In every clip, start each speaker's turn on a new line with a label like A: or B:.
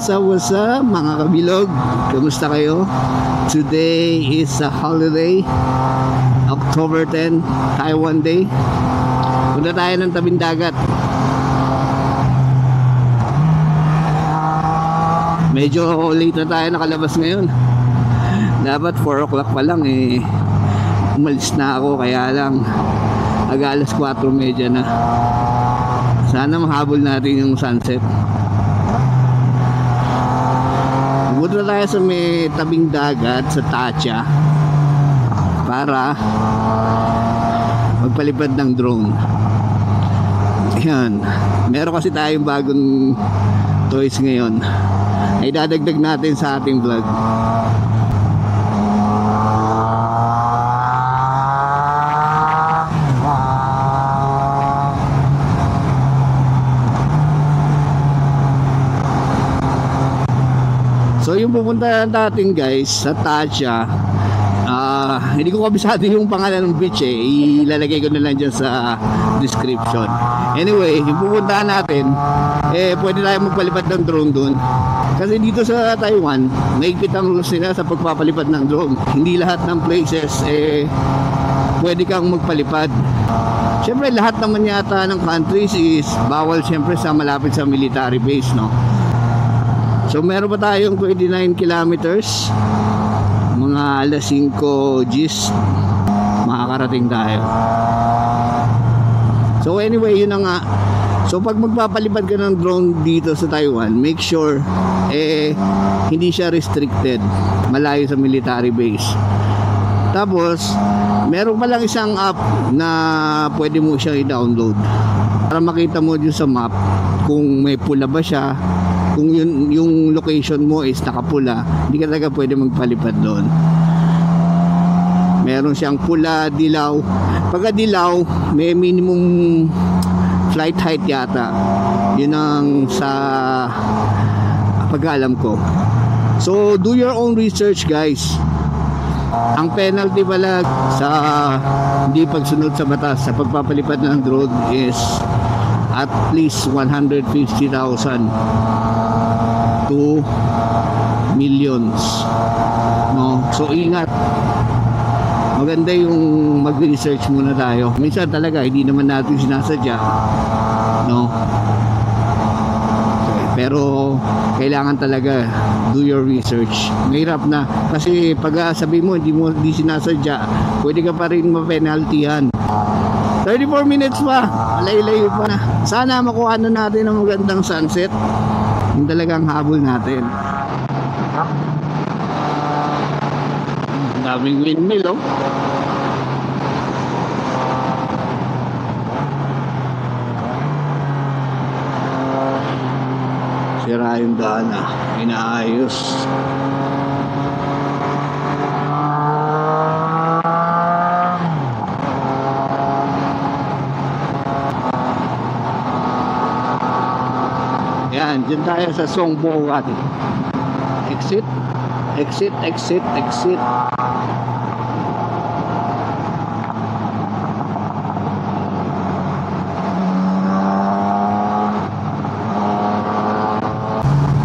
A: What's up mga kabilog? Kamusta kayo? Today is a holiday, October 10, Taiwan Day. Punta tayo ng tabing dagat. Medyo late na tayo nakalabas ngayon. Dapat 4 o'clock pa lang eh. Umalis na ako, kaya lang alas 4:30 na. Sana mahabol natin yung sunset. Punta tayo sa may tabing dagat sa Tacha para magpalipad ng drone. Yan. Meron kasi tayong bagong toys ngayon. Ay dadagdag natin sa ating vlog. So yung pupunta natin guys sa Tacha, hindi ko kabisado yung pangalan ng beach eh. Ilalagay ko na lang dyan sa description. Anyway, yung pupuntahan natin pwede tayo magpalipad ng drone dun. Kasi dito sa Taiwan, mahigpit ang rules nila sa pagpapalipad ng drone. Hindi lahat ng places pwede kang magpalipad. Siyempre lahat naman yata ng countries is bawal siyempre sa malapit sa military base, no? So meron pa tayong 29 kilometers. Mga alas 5 Gs makakarating tayo. So anyway, yun na nga. So pag magpapalipad ka ng drone dito sa Taiwan, make sure hindi siya restricted, malayo sa military base. Tapos meron pa lang isang app na pwede mo siyang i-download para makita mo dun sa map kung may pula ba siya. Kung yung location mo is nakapula, hindi ka talaga pwede magpalipad doon. Meron siyang pula, dilaw. Pagka dilaw, may minimum flight height yata. Yun ang sa pag-alam ko. So do your own research guys. Ang penalty pala sa hindi pagsunod sa batas sa pagpapalipad ng drone is at least 150,000 to millions, no? So ingat, maganda yung mag-research muna tayo. Minsan talaga hindi naman natin sinasadya, no? Okay, pero kailangan talaga do your research. Mahirap na kasi pag sabi mo hindi sinasadya, pwede ka pa rin ma-penaltyhan. 34 minutes pa, layo-layo pa na. Sana makuha na natin ang magandang sunset. Yung talagang habol natin. Daming windmill, oh. Sira yung daan, inaayos. Yan, dyan tayo sa Songbo Wadi. Exit, exit, exit, exit.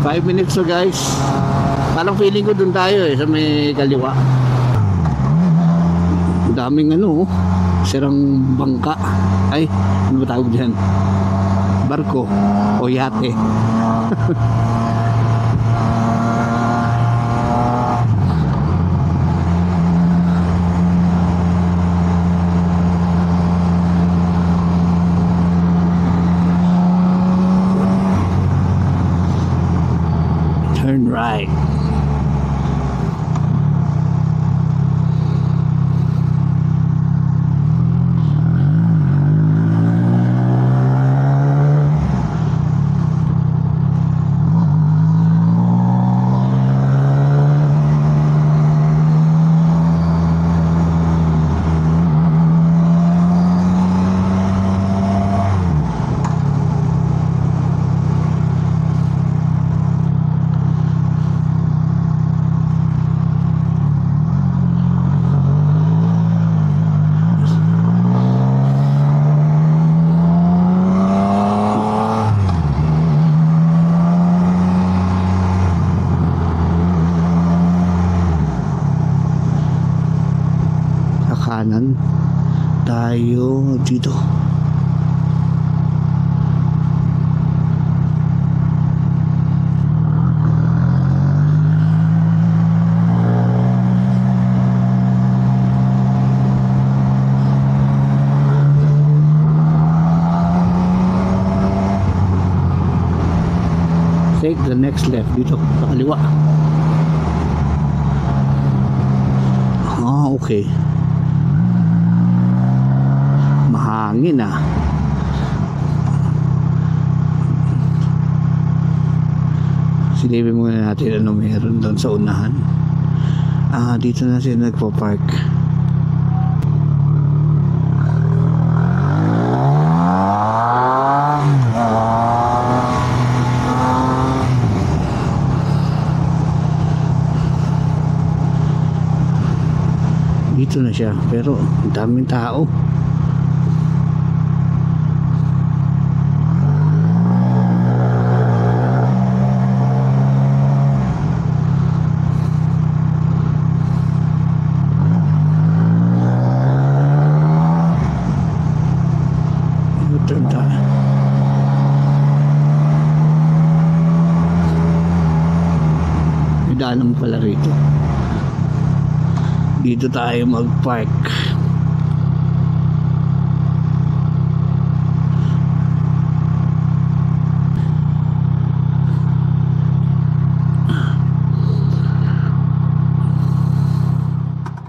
A: Five minutes so guys. Parang feeling ko dun tayo sa may kaliwa. Daming sirang bangka. Ay, ano ba tawag dyan? Barko o yate. Turn right. kanan tayo dito. Take the next left dito sa kaliwa. Okay. Mahangin ah. Silipin muna natin ano meron doon sa unahan. Dito na sila nagpo-park. Dito na siya, pero ang daming tao. U-turn tayo. May daanan pala rito. Dito tayo mag-park.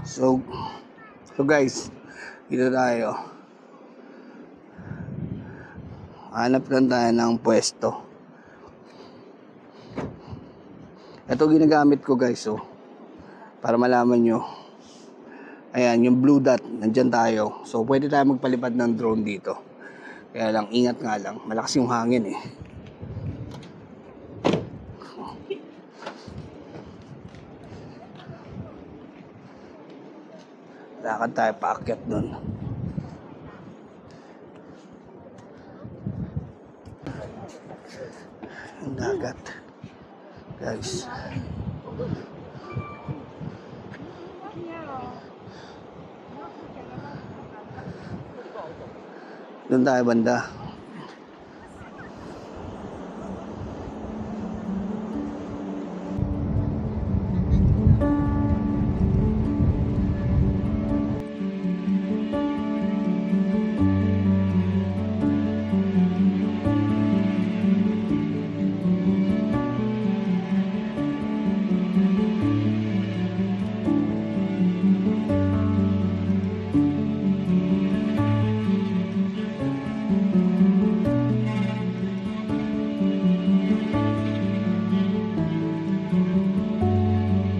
A: So guys, dito tayo. Hanap lang tayo ng pwesto. Ito ginagamit ko guys, para malaman nyo. Ayan, yung blue dot, nandyan tayo. So, pwede tayo magpalipad ng drone dito. Kaya lang, ingat nga lang. Malakas yung hangin eh. Lakad tayo paakyat dun. Ang dagat. Guys. Doon tayo banda.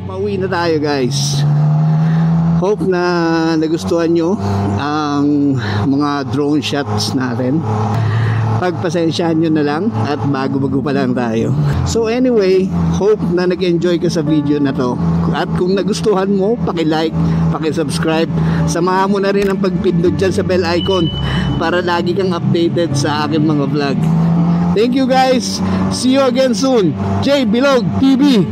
A: Pauwi na tayo guys. Hope na nagustuhan nyo ang mga drone shots natin. Pagpasensyahan nyo na lang at bago-bago pa lang tayo. So anyway, hope na nag-enjoy ka sa video na to. At kung nagustuhan mo, paki-like, paki-subscribe. Samahan mo na rin ang pagpindot dyan sa bell icon para lagi kang updated sa aking mga vlog. Thank you guys. See you again soon. J Bilog TV.